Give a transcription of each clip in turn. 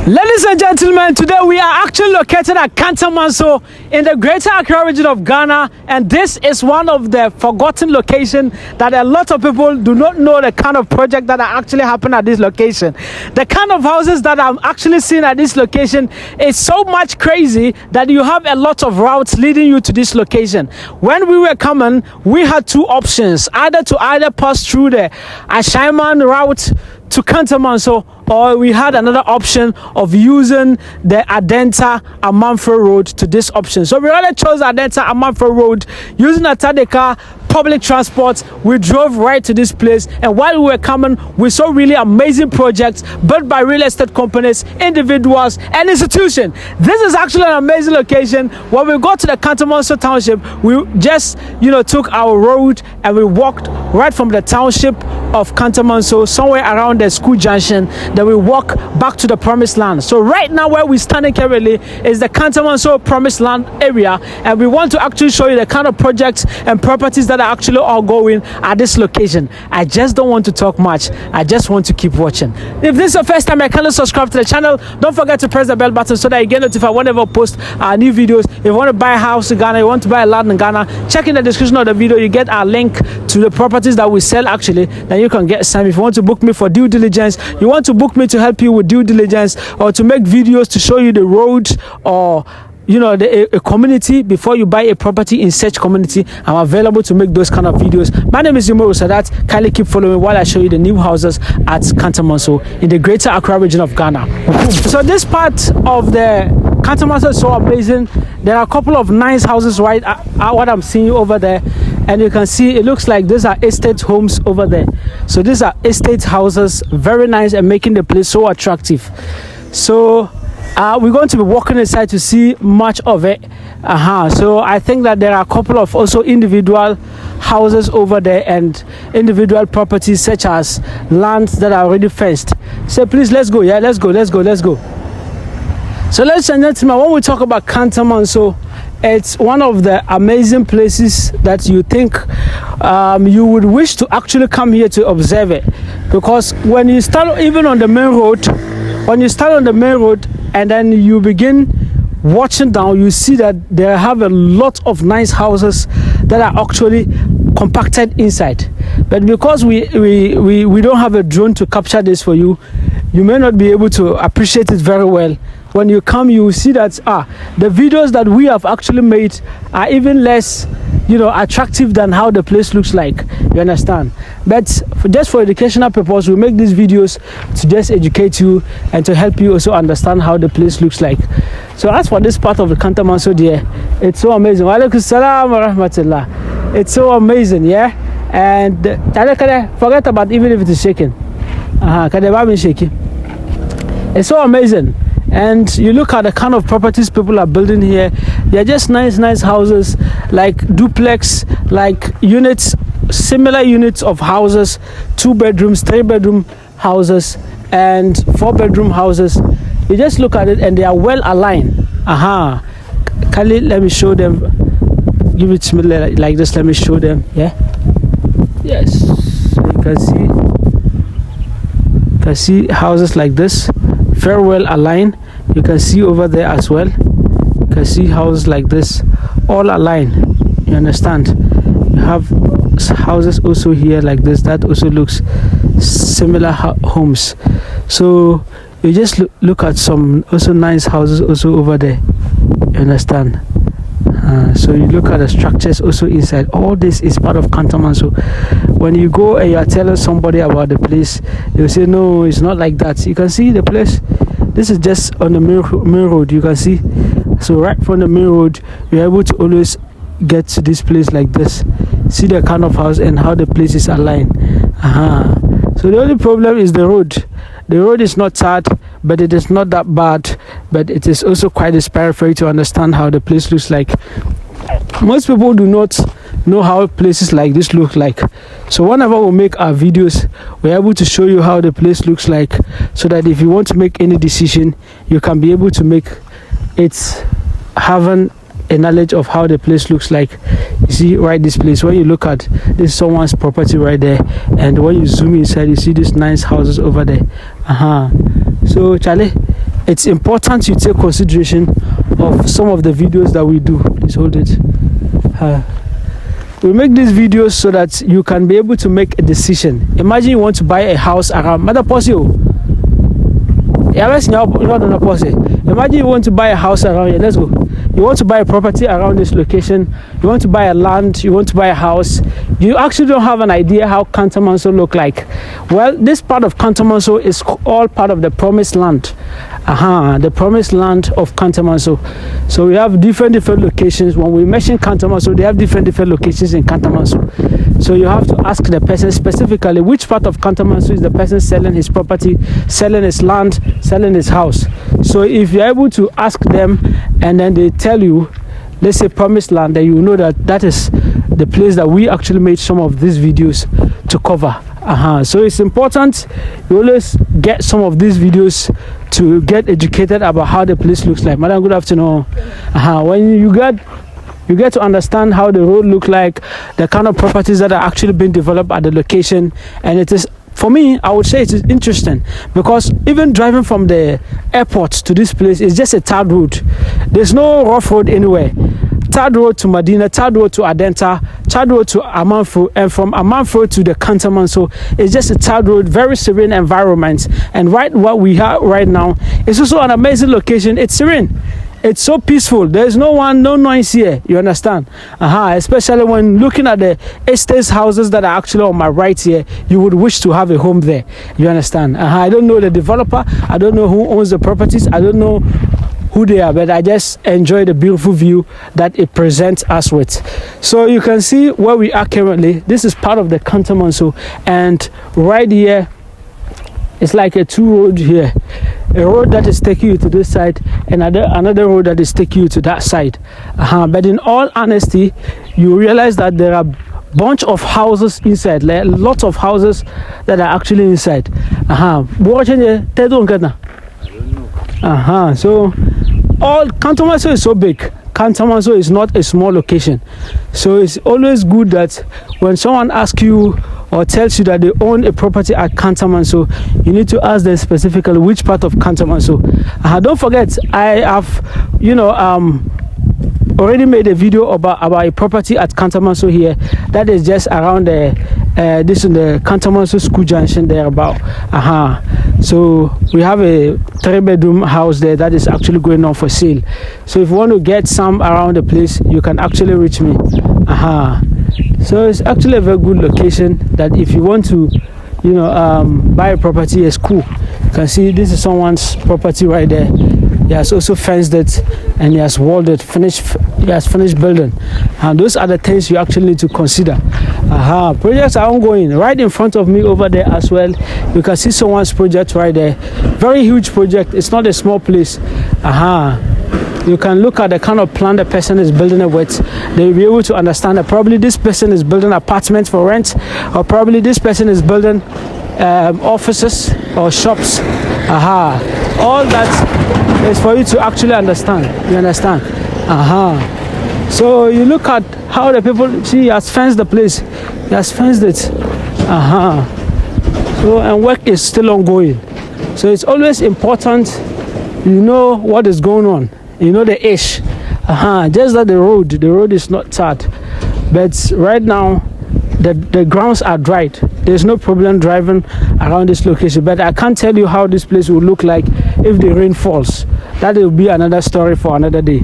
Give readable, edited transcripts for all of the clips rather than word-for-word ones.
Ladies and gentlemen, today we are actually located at Katamanso in the greater Accra region of Ghana, and this is one of the forgotten locations that a lot of people do not know the kind of project that are actually happening at this location. The kind of houses that I'm actually seeing at this location is so much crazy that you have a lot of routes leading you to this location. When we were coming, we had two options, either to pass through the Ashaiman route to Katamanso, or we had another option of using the Adenta Amanfro Road to this option. So we rather chose Adenta Amanfro Road using a Tadeka public transport. We drove right to this place, and while we were coming, we saw really amazing projects built by real estate companies, individuals, and institutions. This is actually an amazing location. When we got to the Katamanso township, we just took our road and we walked right from the township of Katamanso somewhere around the school junction. Then we walk back to the promised land. So right now where we're standing currently is the Katamanso promised land area, and we want to actually show you the kind of projects and properties that are actually all going at this location. I just don't want to talk much. I just want to keep watching. If this is your first time, kindly subscribe to the channel. Don't forget to press the bell button so that you get notified whenever I post new videos. If you want to buy a house in Ghana, you want to buy a land in Ghana, check in the description of the video. You get our link to the properties that we sell actually. Then you can get some. If you want to book me for due diligence, you want to book me to help you with due diligence, or to make videos to show you the roads, or a community before you buy a property in such community, I'm available to make those kind of videos. My name is Imoru Sadat. Kindly keep following while I show you the new houses at Katamanso in the greater Accra region of Ghana. So this part of the Katamanso is so amazing. There are a couple of nice houses right what I'm seeing over there, and you can see it looks like these are estate homes over there. So these are estate houses, very nice, and making the place so attractive. So we're going to be walking inside to see much of it. So I think that there are a couple of also individual houses over there and individual properties such as lands that are already fenced. So please, let's go. Yeah, let's go. So ladies and gentlemen, when we talk about Katamanso, it's one of the amazing places that you think you would wish to actually come here to observe it, because when you start even on the main road, and then you begin watching down, you see that they have a lot of nice houses that are actually compacted inside. But because we don't have a drone to capture this for you, you may not be able to appreciate it very well. When you come, you will see that the videos that we have actually made are even less attractive than how the place looks like. You understand? But just for educational purpose, we make these videos to just educate you and to help you also understand how the place looks like. So as for this part of the Katamanso there, it's so amazing. Wa alaikum salam wa rahmatullah. It's so amazing, yeah. And forget about even if it is shaking. It's so amazing. And you look at the kind of properties people are building here. They're just nice houses, like duplex, like units, similar units of houses, 2 bedrooms, 3 bedroom houses, and 4 bedroom houses. You just look at it and they are well aligned. Khalid, let me show them. Give it to me like this. Let me show them. Yeah. Yes. So you can see houses like this, very well aligned. You can see over there as well. You can see houses like this, all aligned. You understand? You have houses also here like this that also looks similar homes. So you just look at some also nice houses also over there. You understand? So you look at the structures also inside. All this is part of Katamanso. When you go and you are telling somebody about the place, they will say no, it's not like that. You can see the place. This is just on the main road. You can see. So right from the main road, you're able to always get to this place like this. See the kind of house and how the place is aligned. So the only problem is the road. The road is not bad, but it is not that bad. But it is also quite inspiring for you to understand how the place looks like. Most people do not know how places like this look like. So whenever we make our videos, we're able to show you how the place looks like, so that if you want to make any decision, you can be able to make it having a knowledge of how the place looks like. You see right this place, when you look at this, someone's property right there, and when you zoom inside, you see these nice houses over there. So Charlie, it's important you take consideration of some of the videos that we do. Please hold it. We make these videos so that you can be able to make a decision. Imagine you want to buy a house around Imagine you want to buy a house around here. Let's go. You want to buy a property around this location. You want to buy a land. You want to buy a house. You actually don't have an idea how Katamanso look like. Well, this part of Katamanso is all part of the promised land. The promised land of Katamanso. So we have different locations. When we mention Katamanso, they have different locations in Katamanso. So you have to ask the person specifically which part of Katamanso is the person selling his property, selling his land, selling his house. So if you're able to ask them and then they tell you, let's say promised land, then you know that that is the place that we actually made some of these videos to cover. So it's important you always get some of these videos to get educated about how the place looks like. Madam, good afternoon. When you get to understand how the road look like, the kind of properties that are actually being developed at the location, and it is, for me, I would say it is interesting because even driving from the airport to this place is just a third road. There's no rough road anywhere. Third road to Medina, third road to Adenta, third road to Amanfo, and from Amanfo to the Katamanso, it's just a third road, very serene environment. And what we have right now is also an amazing location. It's serene. It's so peaceful. There's no noise here. You understand? Especially when looking at the estates houses that are actually on my right here, you would wish to have a home there. You understand? I don't know the developer. I don't know who owns the properties. I don't know who they are, but I just enjoy the beautiful view that it presents us with. So you can see where we are currently. This is part of the Katamanso, and right here it's like a two road here, a road that is taking you to this side and another road that is taking you to that side. But in all honesty, you realize that there are bunch of houses inside, like a lot of houses that are actually inside. So all Katamanso is so big. Katamanso is not a small location, so it's always good that when someone asks you or tells you that they own a property at Katamanso, you need to ask them specifically which part of Katamanso. Don't forget, I have already made a video about a property at Katamanso here that is just around this in the Katamanso school junction there about. So we have a 3-bedroom house there that is actually going on for sale. So if you want to get some around the place, you can actually reach me. So it's actually a very good location that if you want to buy a property, it's cool. You can see this is someone's property right there. He has also fenced it and he has walled it, he has finished building. And those are the things you actually need to consider. Projects are ongoing right in front of me over there as well. You can see someone's project right there. Very huge project. It's not a small place. You can look at the kind of plan the person is building it with. They'll be able to understand that probably this person is building apartments for rent, or probably this person is building offices or shops. All that is for you to actually understand. You understand? So you look at how the people see. He has fenced the place. He has fenced it. So and work is still ongoing. So it's always important you know what is going on. You know the ish. Just that the road is not tarred, but right now the grounds are dried. There's no problem driving around this location, but I can't tell you how this place will look like if the rain falls. That will be another story for another day.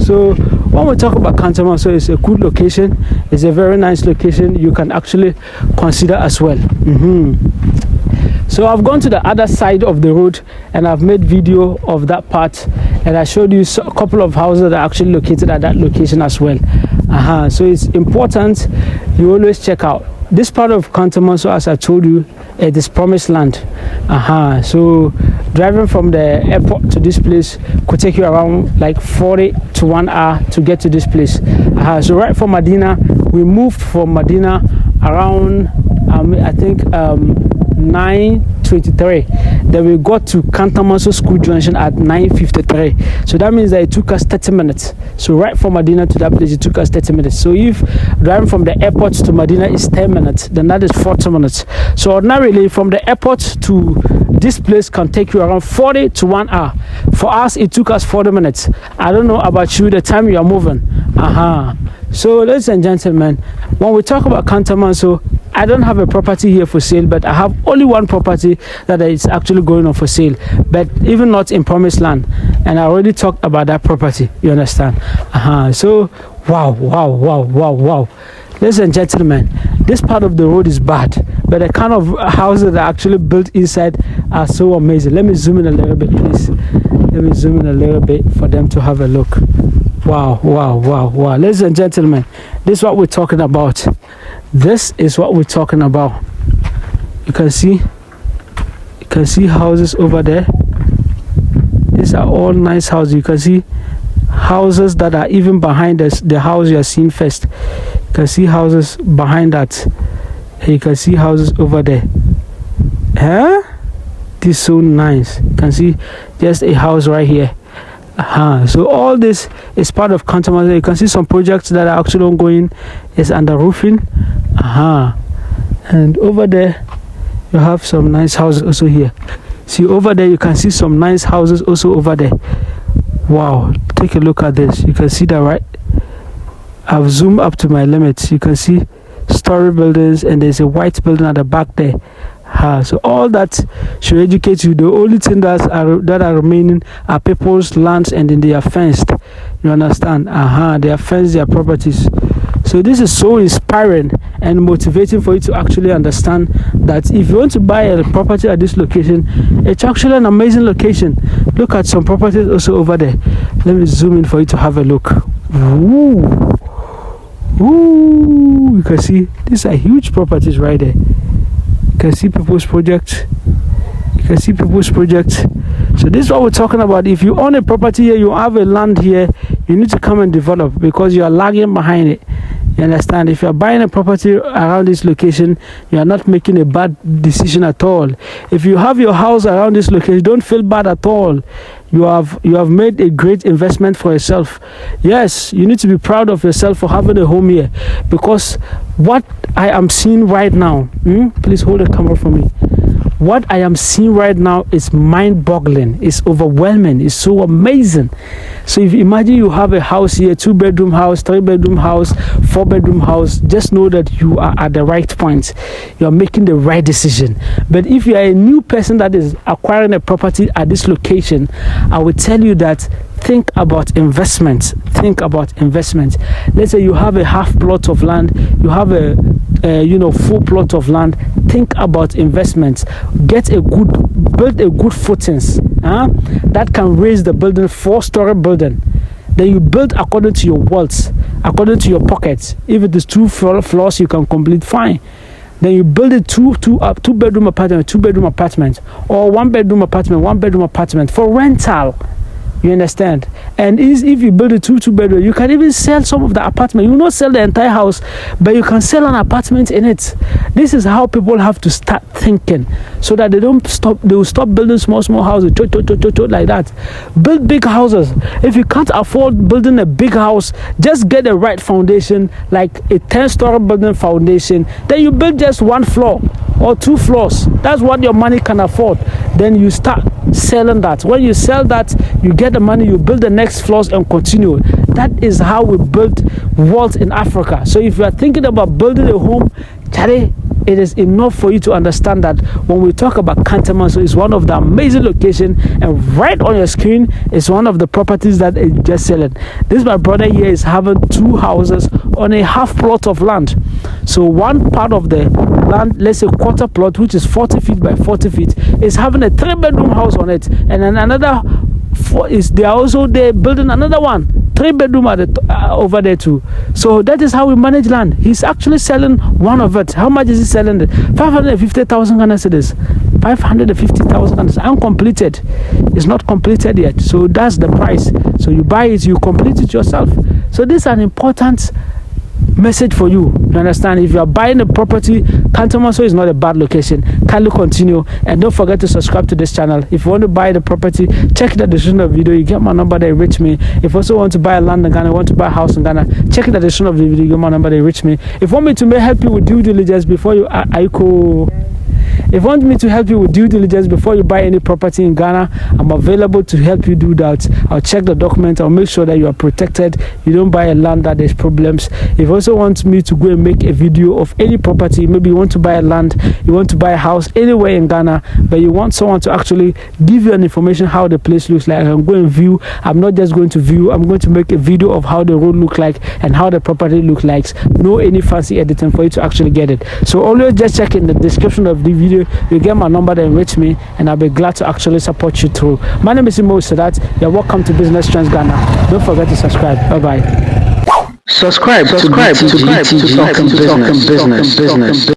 So when we talk about Katamanso, it's a good location. It's a very nice location you can actually consider as well. So I've gone to the other side of the road and I've made video of that part, and I showed you a couple of houses that are actually located at that location as well. So it's important you always check out this part of Katamanso. As I told you, it is promised land. So driving from the airport to this place could take you around like 40 to 1 hour to get to this place. So right from Medina, we moved from Medina around I think 9:23. Then we got to Katamanso School Junction at 9:53. So that means that it took us 30 minutes. So right from Medina to that place, it took us 30 minutes. So if driving from the airport to Medina is 10 minutes, then that is 40 minutes. So ordinarily from the airport to this place can take you around 40 to 1 hour. For us, it took us 40 minutes. I don't know about you, the time you are moving. So, ladies and gentlemen, when we talk about Katamanso, I don't have a property here for sale, but I have only one property that is actually going on for sale, but even not in promised land. And I already talked about that property. You understand? So, wow. Ladies and gentlemen, this part of the road is bad, but the kind of houses that are actually built inside are so amazing. Let me zoom in a little bit, please. Let me zoom in a little bit for them to have a look. Wow. Ladies and gentlemen, this is what we're talking about. This is what we're talking about. You can see houses over there. These are all nice houses. You can see houses that are even behind us, the house you are seeing first. You can see houses behind that. And you can see houses over there. This is so nice. You can see just a house right here. So all this is part of Katamanso. You can see some projects that are actually ongoing. It's under roofing. And over there you have some nice houses also here. See over there, you can see some nice houses also over there. Wow, take a look at this. You can see that, right? I've zoomed up to my limits. You can see story buildings, and there's a white building at the back there. So all that should educate you. The only thing that are remaining are people's lands, and then they are fenced. You understand? They are fenced their properties. So this is so inspiring and motivating for you to actually understand that if you want to buy a property at this location, it's actually an amazing location. Look at some properties also over there. Let me zoom in for you to have a look. Ooh, you can see these are huge properties right there. You can see people's projects. So this is what we're talking about. If you own a property here, you have a land here, you need to come and develop, because you are lagging behind it. You understand? If you are buying a property around this location, you are not making a bad decision at all. If you have your house around this location, don't feel bad at all. You have made a great investment for yourself. Yes, you need to be proud of yourself for having a home here, because what I am seeing right now, please hold the camera for me. What I am seeing right now is mind-boggling. It's overwhelming. It's so amazing. So if you imagine you have a house here, 2-bedroom house, 3-bedroom house, 4-bedroom house, just know that you are at the right point. You are making the right decision. But if you are a new person that is acquiring a property at this location, I will tell you that think about investment. Let's say you have a half plot of land, you have a full plot of land. Think about investments. Build a good footings that can raise the building, 4-story building. Then you build according to your walls, according to your pockets. If it is 2 floors, you can complete fine. Then you build a 2-bedroom apartment, 2-bedroom apartment, or 1-bedroom apartment, 1-bedroom apartment for rental. You understand? And if you build a 2-bedroom, you can even sell some of the apartment. You will not sell the entire house, but you can sell an apartment in it. This is how people have to start thinking, so that they will stop building small houses like that. Build big houses. If you can't afford building a big house, just get the right foundation, like a 10-story building foundation. Then you build just 1 floor or 2 floors. That's what your money can afford. Then you start selling that. When you sell that, you get the money, you build the next floors and continue. That is how we build walls in Africa. So if you are thinking about building a home, Charlie, it is enough for you to understand that when we talk about Katamanso, it's one of the amazing locations, and right on your screen is one of the properties that is just selling. This my brother here is having 2 houses on a half plot of land. So one part of the land, let's say quarter plot, which is 40 feet by 40 feet, is having a 3-bedroom house on it, and then another they're building another one, 3-bedroom over there too. So that is how we manage land. He's actually selling one of it. How much is he selling it? 550,000 Ghana cedis. 550,000 Ghana cedis. Uncompleted. It's not completed yet. So that's the price. So you buy it, you complete it yourself. So this is an important message for you. You understand? If you are buying a property, Katamanso is not a bad location. Kindly continue, and don't forget to subscribe to this channel. If you want to buy the property, check the description of the video. You get my number, they reach me. If you also want to buy a land in Ghana, want to buy a house in Ghana, check the description of the video. You get my number, they reach me. If you want me to help you with due diligence before you If you want me to help you with due diligence before you buy any property in Ghana, I'm available to help you do that. I'll check the document. I'll make sure that you are protected. You don't buy a land that there's problems. If you also want me to go and make a video of any property, maybe you want to buy a land, you want to buy a house anywhere in Ghana, but you want someone to actually give you an information how the place looks like, I'm going to view. I'm not just going to view, I'm going to make a video of how the road look like and how the property look like. No any fancy editing for you to actually get it. So always just check in the description of the video. You get my number, then reach me, and I'll be glad to actually support you through. My name is Imoru Sadat. You're welcome to Business Trends Ghana. Don't forget to subscribe. Bye bye. Subscribe to BTG to talk business.